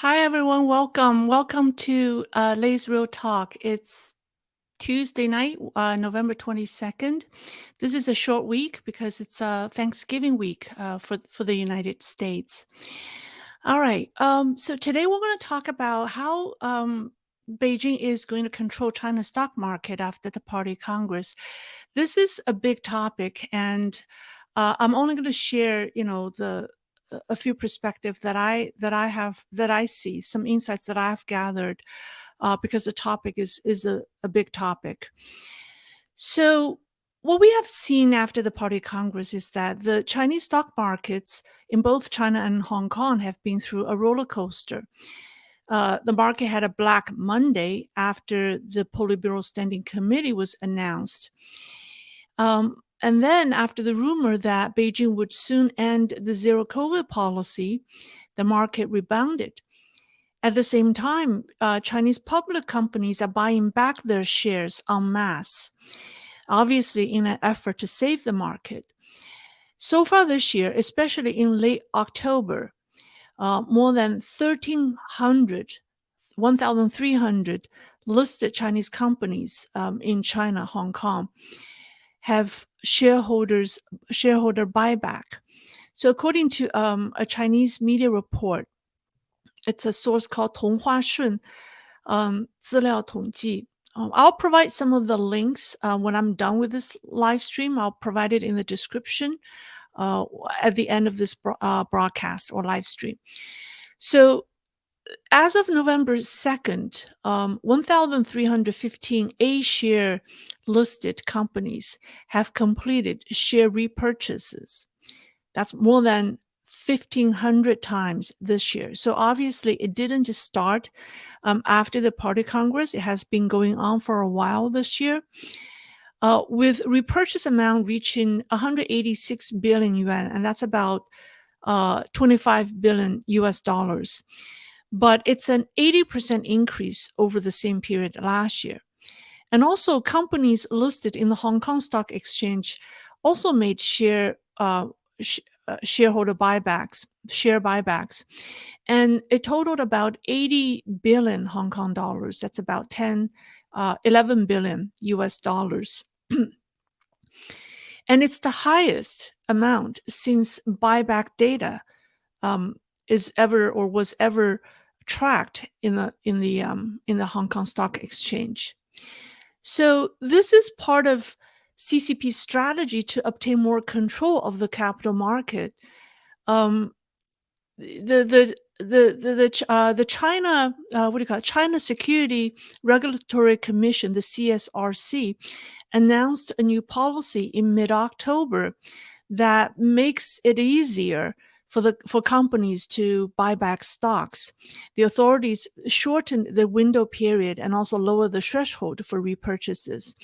Hi, everyone. Welcome to Lay's Real Talk. It's Tuesday night, November 22nd. This is a short week because it's Thanksgiving week for the United States. All right. So today we're going to talk about how Beijing is going to control China's stock market after the Party Congress. This is a big topic, and I'm only going to share, a few perspectives that I see, some insights that I've gathered, because the topic is a big topic. So what we have seen after the Party Congress is that the Chinese stock markets in both China and Hong Kong have been through a roller coaster. The market had a Black Monday after the Politburo Standing Committee was announced. And then after the rumor that Beijing would soon end the zero COVID policy, the market rebounded. At the same time, Chinese public companies are buying back their shares en masse, obviously in an effort to save the market. So far this year, especially in late October, more than 1,300 listed Chinese companies in China, Hong Kong, have shareholder buyback. So according to a Chinese media report, it's a source called 同花顺资料统计. I'll provide some of the links when I'm done with this live stream. I'll provide it in the description at the end of this broadcast or live stream. So as of November 2nd, 1,315 A-share listed companies have completed share repurchases. That's more than 1,500 times this year. So obviously, it didn't just start after the Party Congress. It has been going on for a while this year, with repurchase amount reaching 186 billion yuan, and that's about 25 billion US dollars. But it's an 80% increase over the same period last year. And also, companies listed in the Hong Kong Stock Exchange also made shareholder buybacks, share buybacks, and it totaled about 80 billion Hong Kong dollars. That's about 11 billion US dollars. And it's the highest amount since buyback data is ever or was ever tracked in the Hong Kong Stock Exchange. So this is part of CCP's strategy to obtain more control of the capital market. The China China Security Regulatory Commission, the CSRC, announced a new policy in mid-October that makes it easier for companies to buy back stocks. The authorities shortened the window period and also lowered the threshold for repurchases.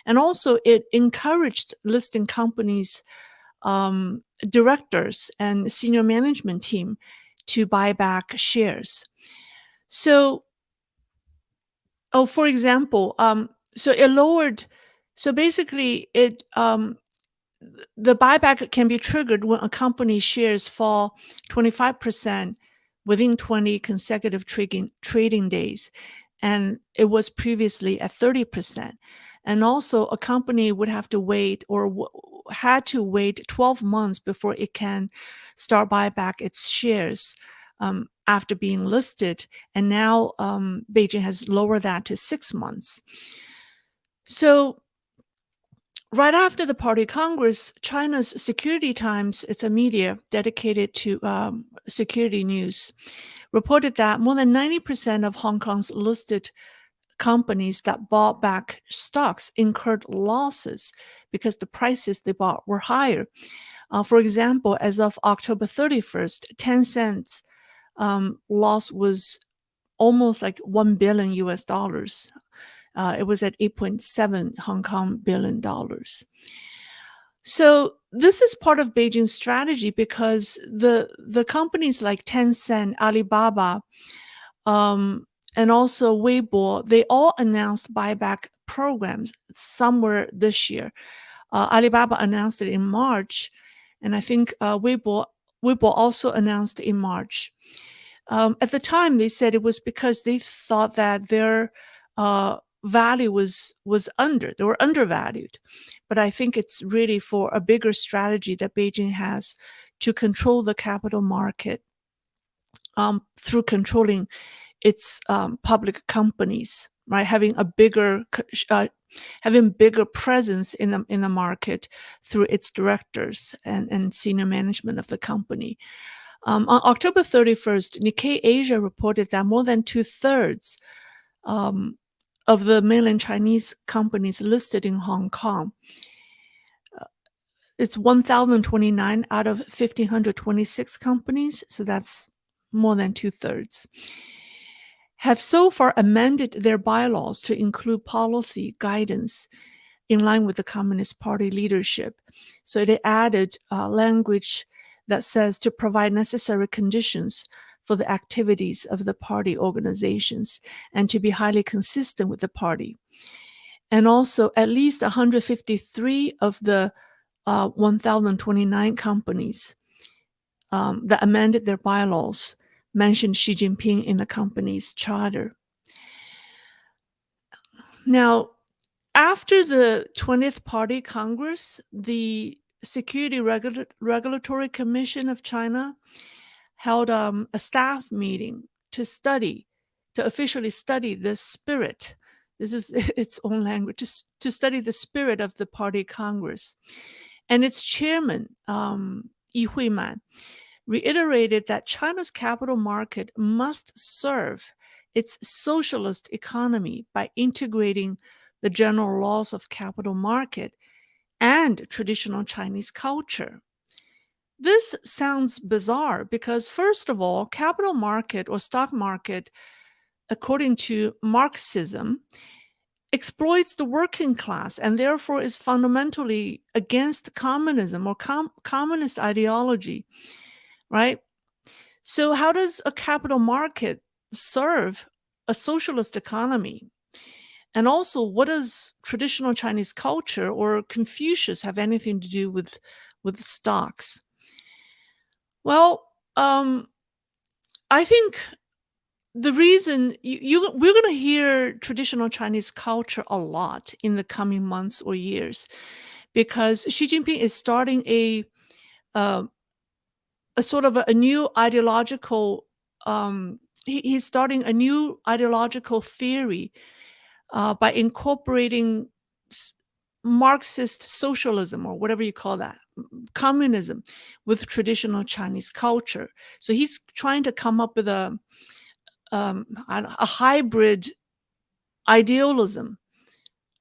And also it encouraged listing companies, directors and senior management team to buy back shares. So, for example, basically the buyback can be triggered when a company's shares fall 25% within 20 consecutive trading days, and it was previously at 30%. And also, a company would have to wait or had to wait 12 months before it can start buyback its shares after being listed. And now Beijing has lowered that to 6 months. So right after the Party Congress, China's Security Times, it's a media dedicated to security news, reported that more than 90% of Hong Kong's listed companies that bought back stocks incurred losses because the prices they bought were higher. For example, as of October 31st, Tencent's loss was almost like 1 billion US dollars. It was at 8.7 Hong Kong billion dollars. So this is part of Beijing's strategy because the companies like Tencent, Alibaba, and also Weibo, they all announced buyback programs somewhere this year. Alibaba announced it in March, and I think Weibo also announced it in March. At the time, they said it was because they thought that their value was they were undervalued. But I think it's really for a bigger strategy that Beijing has to control the capital market through controlling its public companies, right? Having bigger presence in the market through its directors and senior management of the company. On October 31st, Nikkei Asia reported that more than 2/3 of the mainland Chinese companies listed in Hong Kong, it's 1,029 out of 1,526 companies, so that's more than 2/3, have so far amended their bylaws to include policy guidance in line with the Communist Party leadership. So they added language that says to provide necessary conditions for the activities of the party organizations and to be highly consistent with the party. And also, at least 153 of the 1,029 companies that amended their bylaws mentioned Xi Jinping in the company's charter. Now, after the 20th Party Congress, the Security Regulatory Commission of China held a staff meeting to officially study the spirit. This is its own language, to study the spirit of the Party Congress. And its chairman, Yi Huiman, reiterated that China's capital market must serve its socialist economy by integrating the general laws of capital market and traditional Chinese culture. This sounds bizarre because, first of all, capital market or stock market, according to Marxism, exploits the working class and therefore is fundamentally against communism or communist ideology, right? So how does a capital market serve a socialist economy? And also, what does traditional Chinese culture or Confucius have anything to do with stocks? Well, I think the reason we're going to hear traditional Chinese culture a lot in the coming months or years, because Xi Jinping is starting a sort of a new ideological. He's starting a new ideological theory by incorporating Marxist socialism, or whatever you call that, communism, with traditional Chinese culture. So he's trying to come up with a hybrid idealism,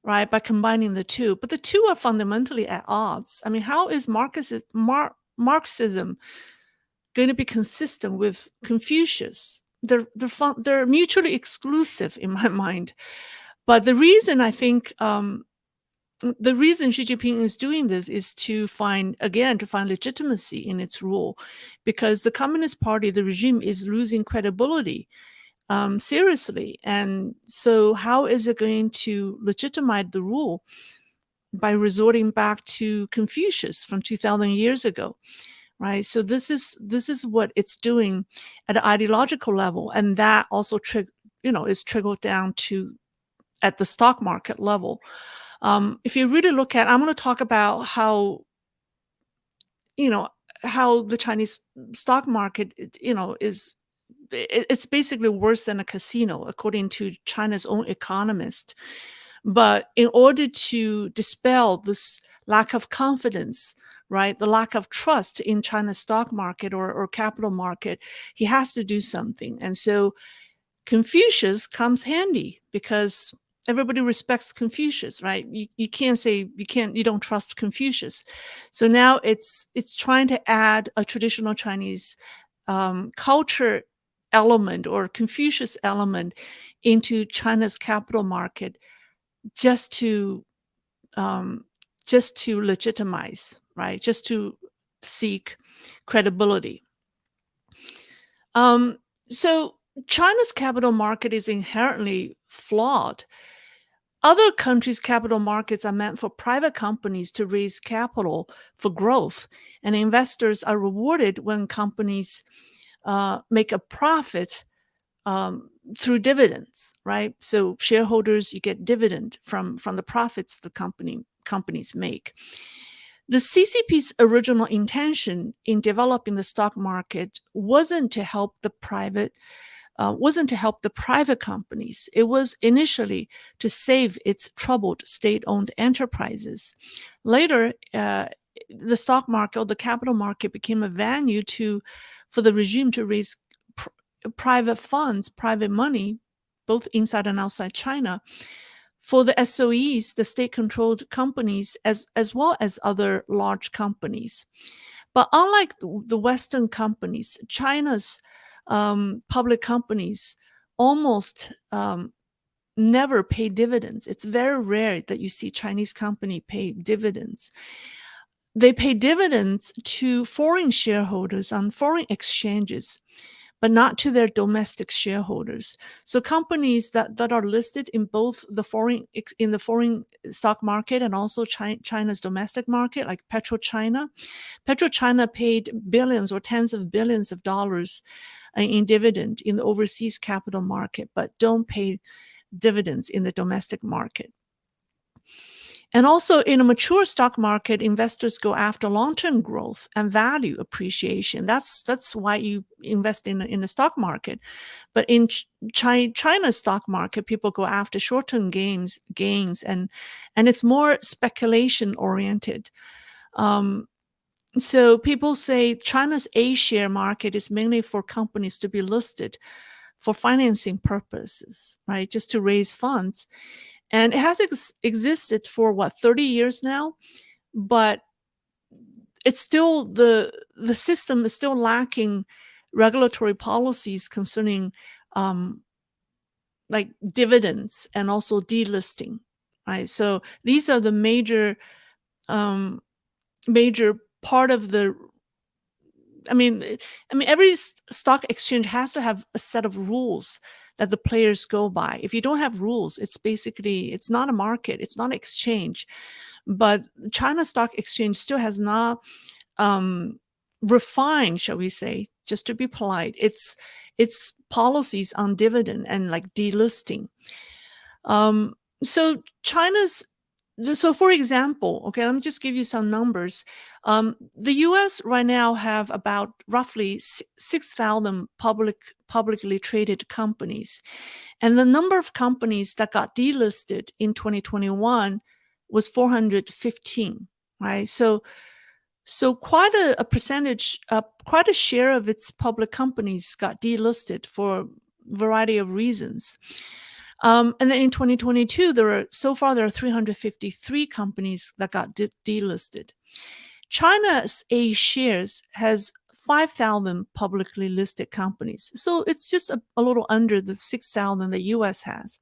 right, by combining the two. But the two are fundamentally at odds. I mean, how is Marxism going to be consistent with Confucius? They're mutually exclusive in my mind. But the reason I think the reason Xi Jinping is doing this is to find legitimacy in its rule, because the Communist Party, the regime, is losing credibility seriously. And so how is it going to legitimize the rule? By resorting back to Confucius from 2,000 years ago, right? So this is what it's doing at an ideological level, and that also is trickled down to at the stock market level. If you really look at, I'm going to talk about how the Chinese stock market, it's basically worse than a casino, according to China's own economist. But in order to dispel this lack of confidence, right, the lack of trust in China's stock market or capital market, he has to do something. And so Confucius comes handy, because everybody respects Confucius, right? You can't say you don't trust Confucius. So now it's trying to add a traditional Chinese culture element or Confucius element into China's capital market, just to legitimize, right? Just to seek credibility. So China's capital market is inherently flawed. Other countries' capital markets are meant for private companies to raise capital for growth, and investors are rewarded when companies make a profit through dividends, right? So shareholders, you get dividend from the profits the companies make. The CCP's original intention in developing the stock market wasn't to help the private companies. It was initially to save its troubled state-owned enterprises. Later, the stock market or the capital market became a venue for the regime to raise private funds, private money, both inside and outside China, for the SOEs, the state-controlled companies, as well as other large companies. But unlike the Western companies, China's public companies almost never pay dividends. It's very rare that you see Chinese company pay dividends. They pay dividends to foreign shareholders on foreign exchanges, but not to their domestic shareholders. So companies that are listed in both the foreign stock market and also China's domestic market, like PetroChina paid billions or tens of billions of dollars in dividend in the overseas capital market, but don't pay dividends in the domestic market. And also in a mature stock market, investors go after long-term growth and value appreciation. That's why you invest in the stock market. But in China's stock market, people go after short-term gains, and it's more speculation oriented. So people say China's A-share market is mainly for companies to be listed for financing purposes, right? Just to raise funds. And it has existed for 30 years now, but it's still the system is still lacking regulatory policies concerning like dividends and also delisting, right? So these are the major part of the. I mean, every stock exchange has to have a set of rules that the players go by. If you don't have rules, it's not a market, it's not an exchange. But China Stock Exchange still has not refined, shall we say, just to be polite, its policies on dividend and like delisting. So for example, okay, let me just give you some numbers. The US right now have about roughly 6,000 publicly traded companies. And the number of companies that got delisted in 2021 was 415, right? So quite a percentage, quite a share of its public companies got delisted for a variety of reasons. And then in 2022, there are 353 companies that got delisted. China's A shares has 5,000 publicly listed companies. So it's just a little under the 6,000 the US has.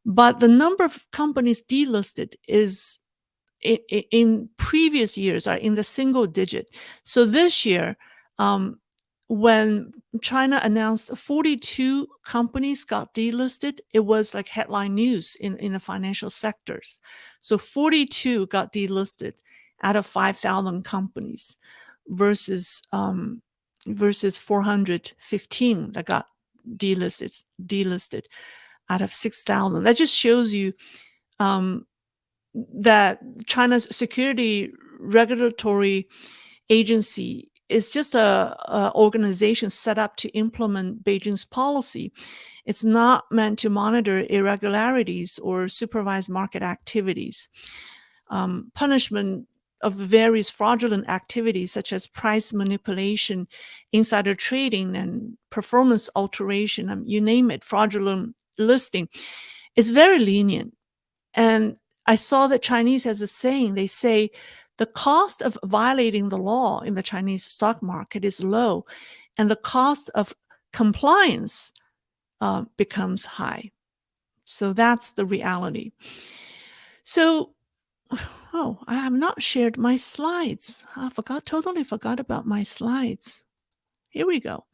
But the number of companies delisted is in previous years are in the single digit. So this year, when China announced 42 companies got delisted, it was like headline news in the financial sectors. So 42 got delisted out of 5,000 companies versus 415 that got delisted out of 6,000. That just shows you that China's security regulatory agency is just a organization set up to implement Beijing's policy. It's not meant to monitor irregularities or supervise market activities. Punishment of various fraudulent activities such as price manipulation, insider trading, and performance alteration, you name it, fraudulent listing, is very lenient. And I saw that Chinese has a saying. They say the cost of violating the law in the Chinese stock market is low, and the cost of compliance becomes high. So that's the reality. So, I have not shared my slides. I totally forgot about my slides. Here we go.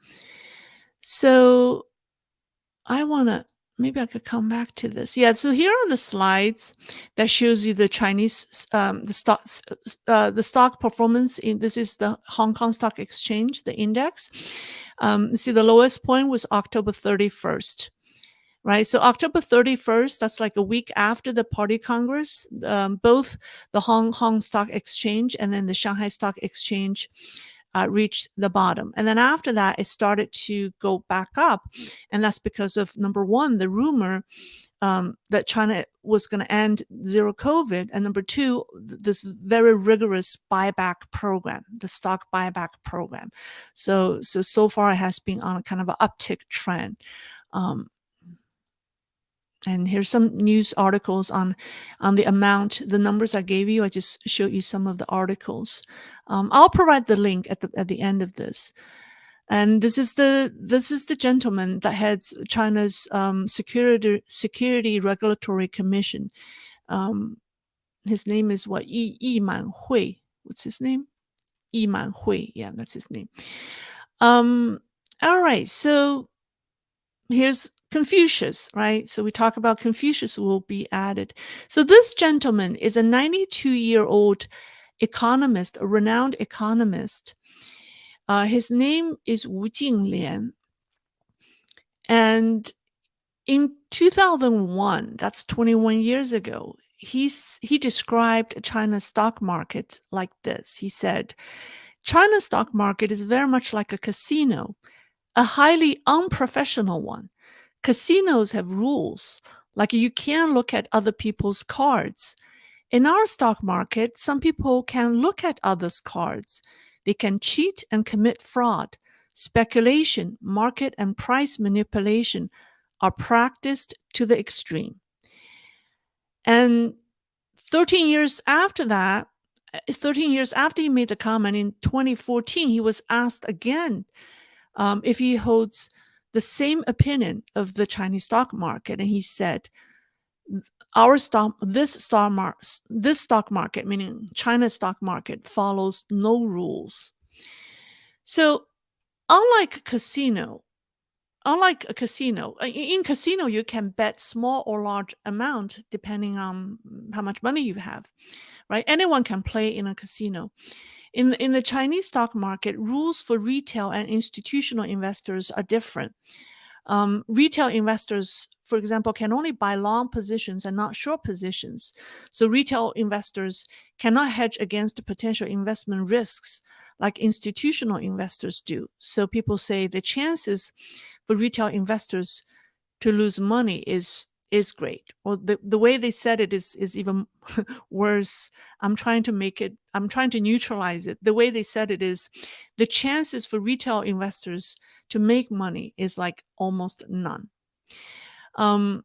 So I want to maybe I could come back to this. Yeah, so here are the slides that shows you the Chinese the stock performance. This is the Hong Kong Stock Exchange, the index. See, the lowest point was October 31st. Right. So October 31st, that's like a week after the Party Congress, both the Hong Kong Stock Exchange and then the Shanghai Stock Exchange reached the bottom. And then after that, it started to go back up. And that's because of, number one, the rumor that China was going to end zero COVID. And number two, this very rigorous buyback program, the stock buyback program. So far it has been on a kind of an uptick trend. And here's some news articles on the amount, the numbers I gave you. I just showed you some of the articles. I'll provide the link at the end of this. And this is the gentleman that heads China's Security Regulatory Commission. His name is what? Yi Manhui. What's his name? Yi Manhui. Yeah, that's his name. All right. So here's Confucius, right? So we talk about Confucius will be added. So this gentleman is a 92-year-old economist, a renowned economist. His name is Wu Jinglian. And in 2001, that's 21 years ago, he described China's stock market like this. He said, China's stock market is very much like a casino, a highly unprofessional one. Casinos have rules, like you can't look at other people's cards. In our stock market, some people can look at others' cards. They can cheat and commit fraud. Speculation, market and price manipulation are practiced to the extreme. And 13 years after that, 13 years after he made the comment in 2014, he was asked again if he holds the same opinion of the Chinese stock market. And he said, this stock market, meaning China's stock market, follows no rules. So unlike a casino, in casino, you can bet small or large amount depending on how much money you have, right? Anyone can play in a casino. In the Chinese stock market, rules for retail and institutional investors are different. Retail investors, for example, can only buy long positions and not short positions. So retail investors cannot hedge against potential investment risks like institutional investors do. So people say the chances for retail investors to lose money is great. Or the way they said it is even worse. I'm trying to neutralize it. The way they said it is the chances for retail investors to make money is like almost none. And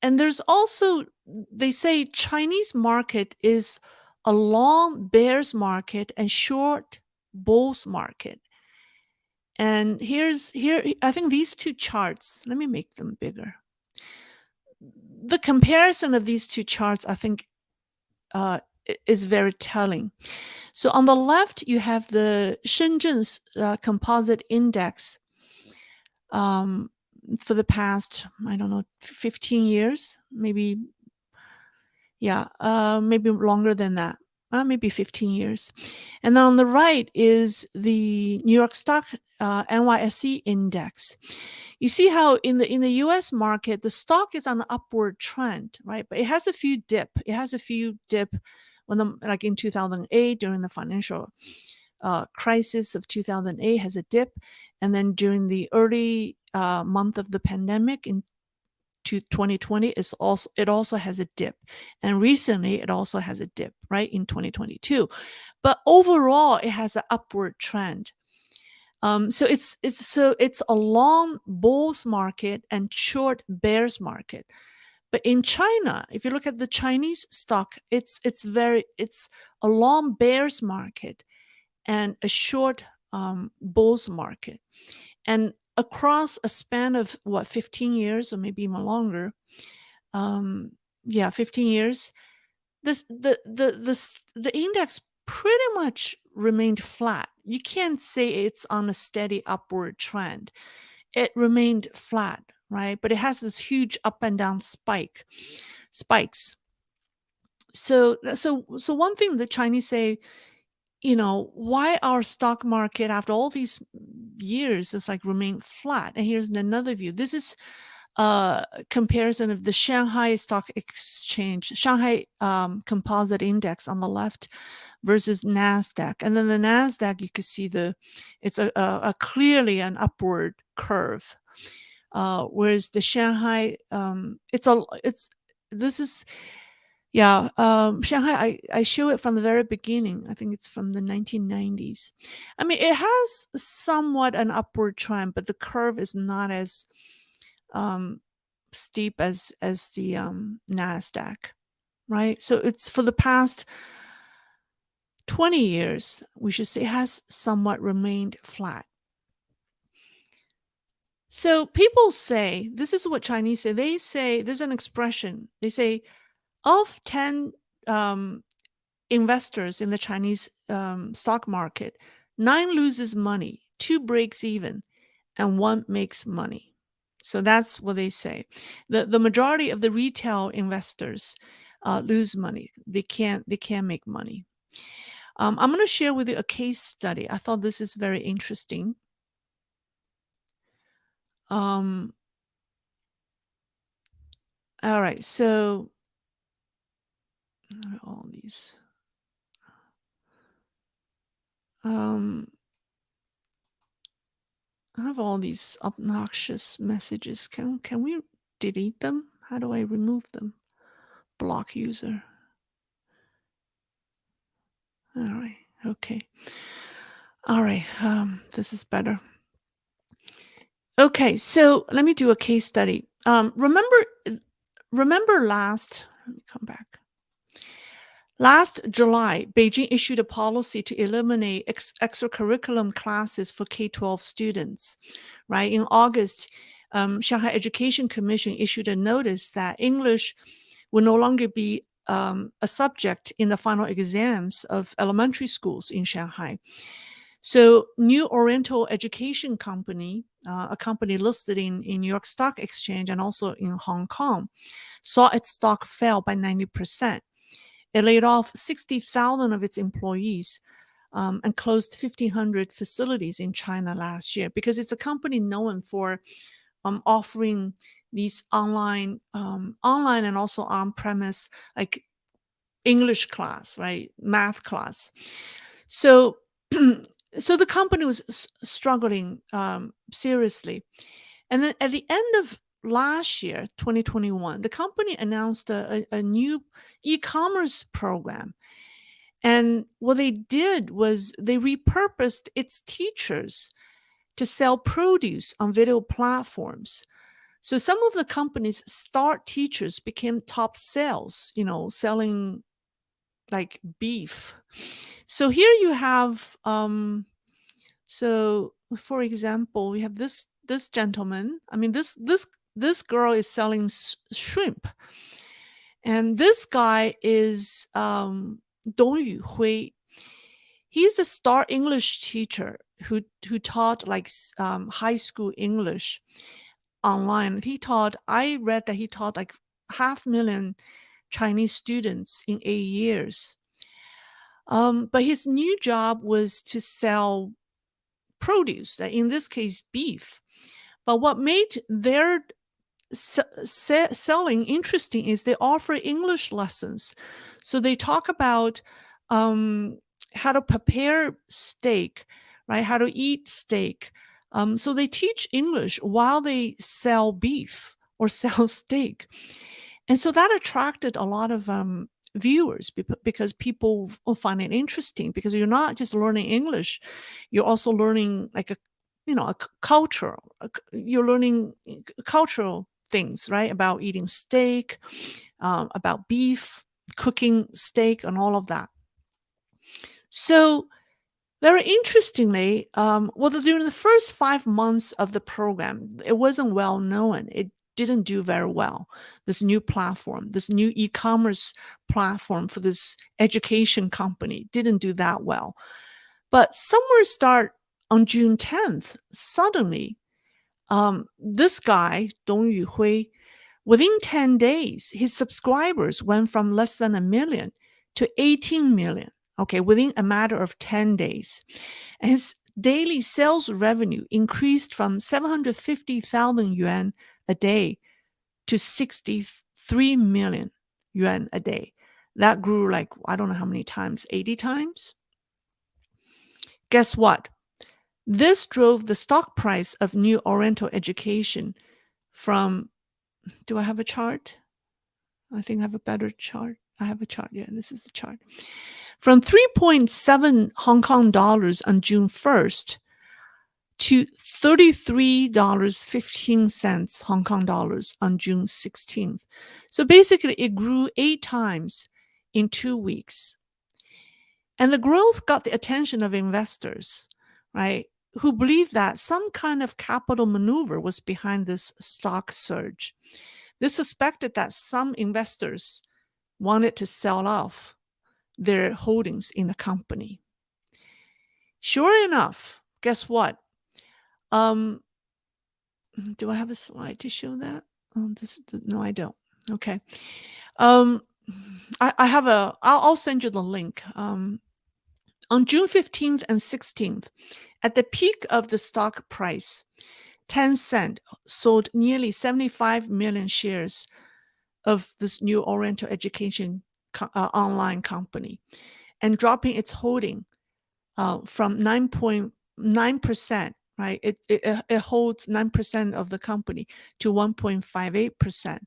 there's also, they say Chinese market is a long bears market and short bulls market. And here, I think these two charts, let me make them bigger. The comparison of these two charts, I think, is very telling. So on the left, you have the Shenzhen's composite index for the past, I don't know, 15 years, maybe, maybe longer than that. Maybe 15 years. And then on the right is the New York Stock NYSE index. You see how in the US market, the stock is on an upward trend, right? But it has a few dip. When like in 2008, during the financial crisis of 2008 has a dip. And then during the early month of the pandemic in 2020, it also has a dip, and recently it also has a dip, right, in 2022. But overall, it has an upward trend. So it's a long bulls market and short bears market. But in China, if you look at the Chinese stock, it's a long bears market and a short bulls market, and across a span of 15 years or maybe even longer, 15 years, the index pretty much remained flat. You can't say it's on a steady upward trend. It remained flat, right? But it has this huge up and down spikes. So one thing the Chinese say, why our stock market after all these years is like remain flat. And here's another view. This is a comparison of the Shanghai Stock Exchange, Shanghai Composite Index on the left versus NASDAQ. And then the NASDAQ, you can see it's a clearly an upward curve. Whereas the Shanghai, Shanghai, I show it from the very beginning. I think it's from the 1990s. I mean, it has somewhat an upward trend, but the curve is not as steep as the NASDAQ, right? So it's for the past 20 years, we should say, it has somewhat remained flat. So people say, this is what Chinese say. They say, there's an expression. They say, of 10 investors in the Chinese stock market, 9 loses money, 2 breaks even, and 1 makes money. So that's what they say. The majority of the retail investors lose money. They can't make money. I'm going to share with you a case study. I thought this is very interesting. All right, so all these. I have all these obnoxious messages. Can we delete them? How do I remove them? Block user. All right. Okay. All right. This is better. Okay. So let me do a case study. Remember last, let me come back. Last July, Beijing issued a policy to eliminate extracurriculum classes for K-12 students, right? In August, Shanghai Education Commission issued a notice that English will no longer be a subject in the final exams of elementary schools in Shanghai. So New Oriental Education Company, a company listed in New York Stock Exchange and also in Hong Kong, saw its stock fell by 90%. It laid off 60,000 of its employees and closed 1,500 facilities in China last year because it's a company known for offering these online and also on-premise like English class, right? Math class. So, so the company was struggling seriously. And then at the end of last year, 2021, the company announced a new e-commerce program. And what they did was they repurposed its teachers to sell produce on video platforms. So some of the company's star teachers became top sales, selling like beef. So here you have, so for example, we have this gentleman. I mean, this girl is selling shrimp, and this guy is Dong Yuhui. He's a star English teacher who taught like high school English online. I read that he taught like 500,000 Chinese students in 8 years. But his new job was to sell produce, in this case, beef. But what made their selling interesting is they offer English lessons. So they talk about how to prepare steak, right? How to eat steak. So they teach English while they sell beef or sell steak. And so that attracted a lot of viewers because people will find it interesting because you're not just learning English, you're also learning like a cultural, you're learning cultural things, right? About eating steak, about beef, cooking steak and all of that. So very interestingly, during the first 5 months of the program, it wasn't well known. It didn't do very well. This new platform, this new e-commerce platform for this education company didn't do that well. But somewhere start on June 10th, suddenly This guy, Dong Yuhui, within 10 days, his subscribers went from less than 1 million to 18 million, okay, within a matter of 10 days. And his daily sales revenue increased from 750,000 yuan a day to 63 million yuan a day. That grew like, I don't know how many times, 80 times? Guess what? This drove the stock price of New Oriental Education from, do I have a chart? I think I have a better chart. I have a chart. Yeah, this is the chart. From 3.7 Hong Kong dollars on June 1st to $33.15 Hong Kong dollars on June 16th. So basically, it grew 8 times in 2 weeks. And the growth got the attention of investors, right, who believed that some kind of capital maneuver was behind this stock surge. They suspected that some investors wanted to sell off their holdings in the company. Sure enough, guess what? Do I have a slide to show that? No, I don't. Okay. I have I'll send you the link. On June 15th and 16th, at the peak of the stock price, Tencent sold nearly 75 million shares of this New Oriental Education online company and dropping its holding from 9.9%, right? It holds 9% of the company to 1.58%.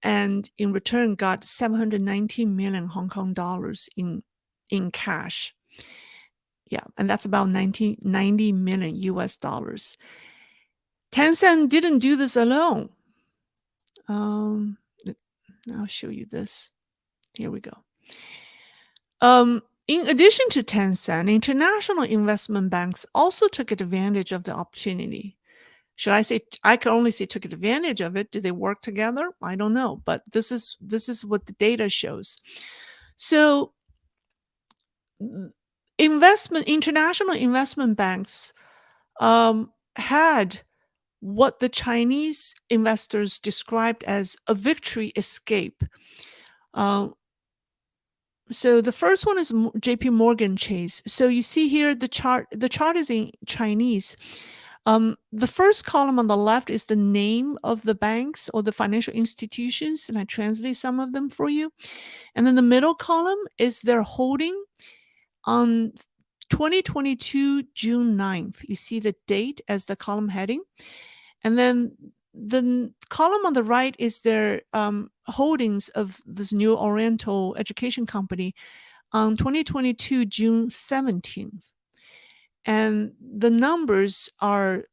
And in return got 719 million Hong Kong dollars in cash. Yeah, and that's about 90 million US dollars. Tencent didn't do this alone. I'll show you this. Here we go. In addition to Tencent, international investment banks also took advantage of the opportunity. Should I say, I can only say took advantage of it. Did they work together? I don't know, but this is what the data shows. So international investment banks had what the Chinese investors described as a victory escape. So the first one is JP Morgan Chase. So you see here the chart is in Chinese. The first column on the left is the name of the banks or the financial institutions, and I translate some of them for you. And then the middle column is their holding on 2022 June 9th. You see the date as the column heading. And then the column on the right is their holdings of this New Oriental Education Company on 2022 June 17th. And the numbers are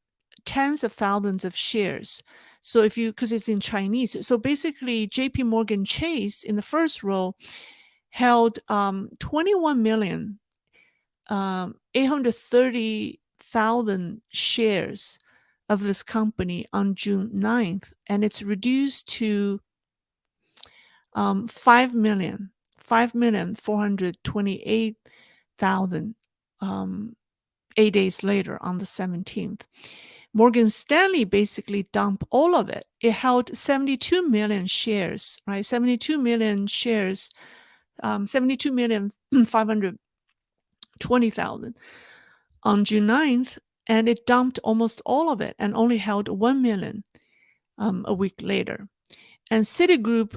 tens of thousands of shares. So because it's in Chinese, so basically JP Morgan Chase in the first row held 21,830,000 shares of this company on June 9th, and it's reduced to 5,428,000 8 days later on the 17th. Morgan Stanley basically dumped all of it. It held 72 million shares, right? 72 million shares, 72,520,000 on June 9th, and it dumped almost all of it and only held 1 million a week later. And Citigroup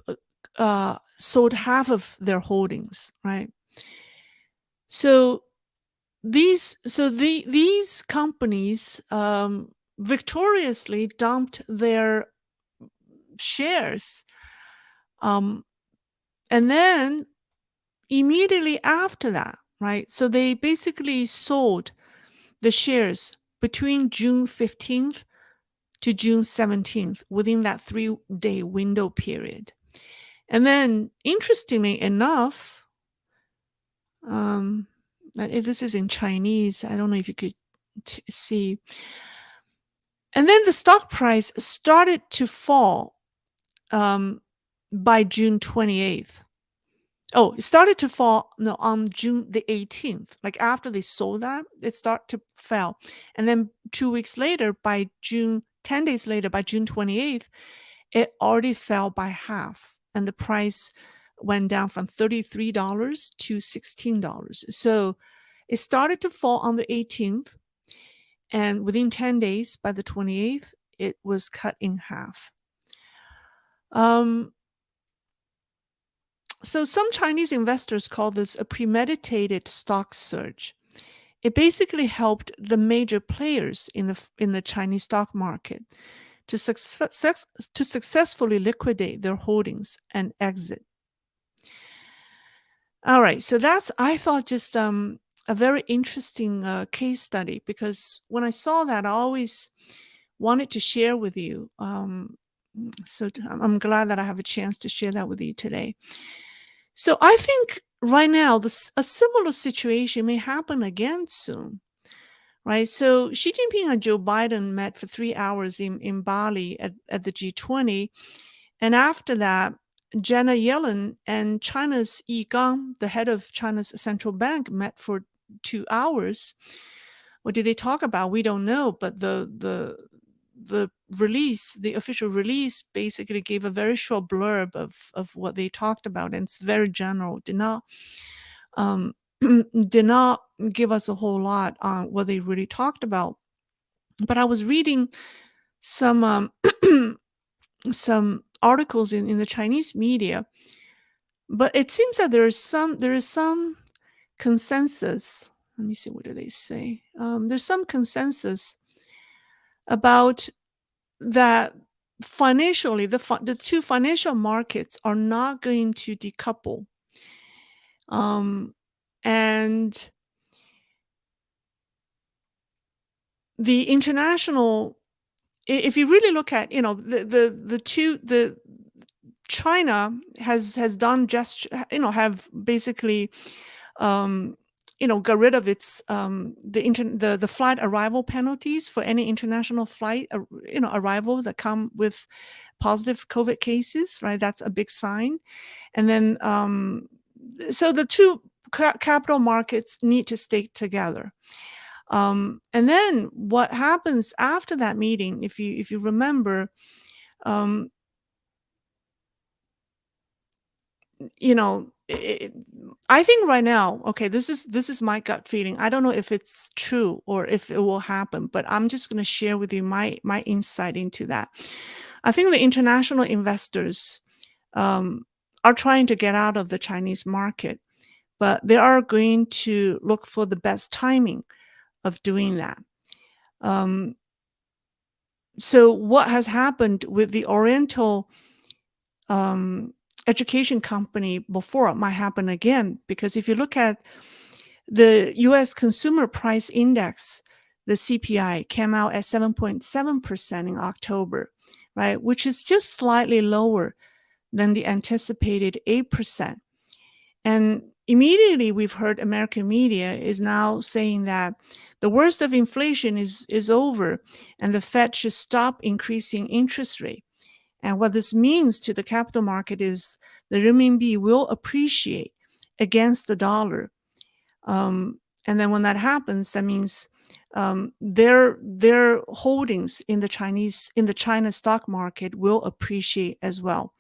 sold half of their holdings, right? So these companies victoriously dumped their shares, and then immediately after that, right? So they basically sold the shares between June 15th to June 17th within that 3-day window period. And then, interestingly enough, if this is in Chinese, I don't know if you could see. And then the stock price started to fall by June 28th. Oh, it started to fall no, on June the 18th. Like after they sold that, it started to fall. And then 2 weeks later, by June, 10 days later, by June 28th, it already fell by half. And the price went down from $33 to $16. So it started to fall on the 18th. And within 10 days, by the 28th, it was cut in half. So some Chinese investors call this a premeditated stock surge. It basically helped the major players in the Chinese stock market to successfully liquidate their holdings and exit. All right, so that's, I thought, just a very interesting case study, because when I saw that, I always wanted to share with you. So I'm glad that I have a chance to share that with you today. So I think right now, a similar situation may happen again soon, right? So Xi Jinping and Joe Biden met for 3 hours in Bali at the G20. And after that, Janet Yellen and China's Yi Gang, the head of China's central bank, met for 2 hours. What did they talk about? We don't know, but the release, the official release, basically gave a very short blurb of what they talked about, and it's very general. Did not did not give us a whole lot on what they really talked about. But I was reading some some articles in the Chinese media, but it seems that there is some consensus. Let me see, what do they say? There's some consensus about that financially, the two financial markets are not going to decouple. And the international, if you really look at, the China has done just, have basically, got rid of its the flight arrival penalties for any international flight, arrival that come with positive COVID cases, right? That's a big sign. And then, so the two capital markets need to stay together. And then what happens after that meeting, if you remember, I think right now, okay, this is my gut feeling. I don't know if it's true or if it will happen, but I'm just going to share with you my insight into that. I think the international investors are trying to get out of the Chinese market, but they are going to look for the best timing of doing that. So what has happened with the Oriental Education company before might happen again, because if you look at the U.S. Consumer Price Index, the CPI came out at 7.7% in October, right, which is just slightly lower than the anticipated 8%. And immediately we've heard American media is now saying that the worst of inflation is over and the Fed should stop increasing interest rate. And what this means to the capital market is the renminbi will appreciate against the dollar. And then when that happens, that means their holdings in the China stock market will appreciate as well.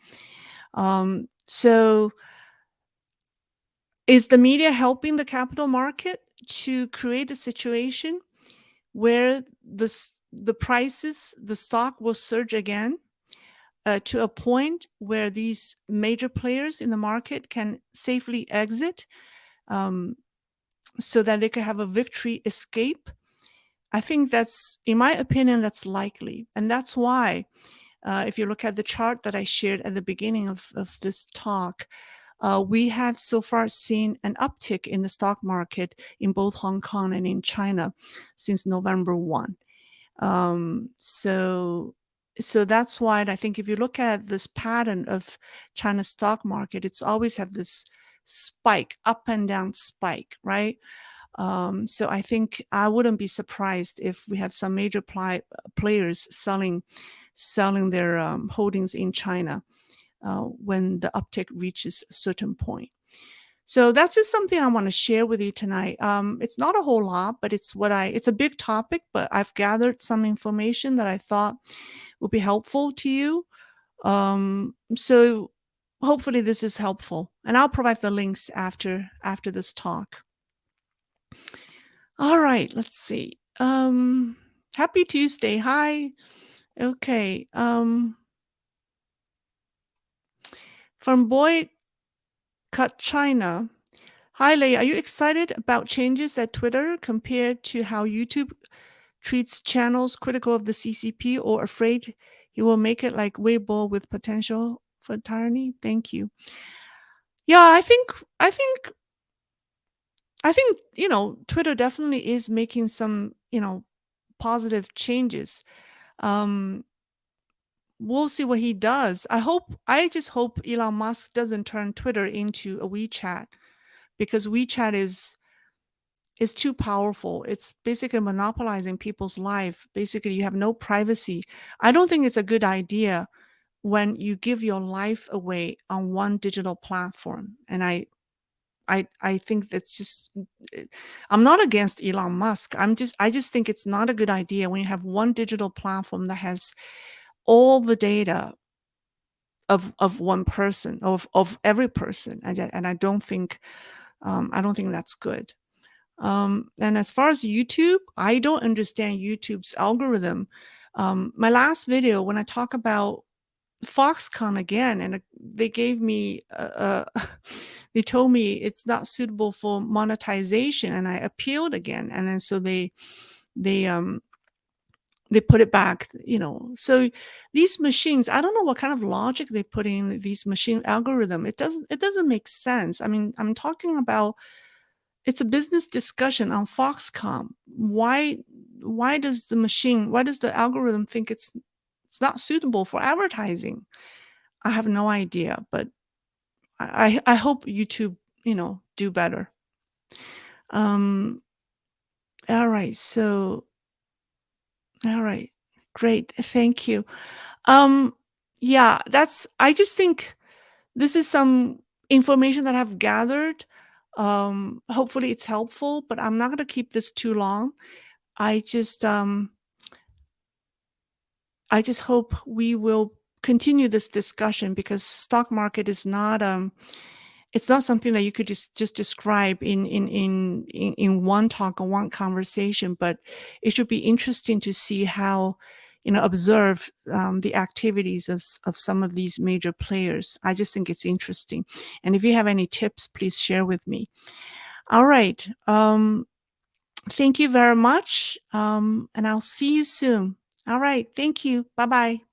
So is the media helping the capital market to create a situation where the prices, the stock will surge again? To a point where these major players in the market can safely exit, so that they can have a victory escape? I think that's, in my opinion, that's likely. And that's why, if you look at the chart that I shared at the beginning of this talk, we have so far seen an uptick in the stock market in both Hong Kong and in China since November 1. So that's why I think if you look at this pattern of China's stock market, it's always have this spike, up and down spike, right? So I think I wouldn't be surprised if we have some major players selling their holdings in China when the uptick reaches a certain point. So that's just something I want to share with you tonight. It's not a whole lot, but it's a big topic, but I've gathered some information that I thought would be helpful to you. So hopefully this is helpful, and I'll provide the links after this talk. All right, let's see. Happy Tuesday. Hi. Okay. From Boy Cut China. Hi, Lei. Are you excited about changes at Twitter compared to how YouTube treats channels critical of the CCP, or afraid he will make it like Weibo with potential for tyranny? Thank you. Yeah, I think Twitter definitely is making some positive changes. Um, we'll see what he does. I just hope Elon Musk doesn't turn Twitter into a WeChat, because WeChat is too powerful. It's basically monopolizing people's life. Basically, you have no privacy. I don't think it's a good idea when you give your life away on one digital platform. And I think that's just, I'm not against Elon Musk. I just think it's not a good idea when you have one digital platform that has all the data of one person, of every person. And I don't think that's good. And as far as YouTube, I don't understand YouTube's algorithm. My last video, when I talk about Foxconn again, and they gave me, they told me it's not suitable for monetization, and I appealed again, and then so they they put it back. So these machines, I don't know what kind of logic they put in these machine algorithm. It doesn't make sense. I mean, I'm talking about, it's a business discussion on Foxconn. Why does the algorithm think it's not suitable for advertising? I have no idea, but I hope YouTube, do better. Um, all right, all right, great, thank you. Um, yeah, I just think this is some information that I've gathered. Hopefully it's helpful, but I'm not going to keep this too long. I just um, I just hope we will continue this discussion, because stock market is not it's not something that you could just describe in one talk or one conversation, but it should be interesting to see how, observe the activities of some of these major players. I just think it's interesting. And if you have any tips, please share with me. All right. Thank you very much. And I'll see you soon. All right. Thank you. Bye-bye.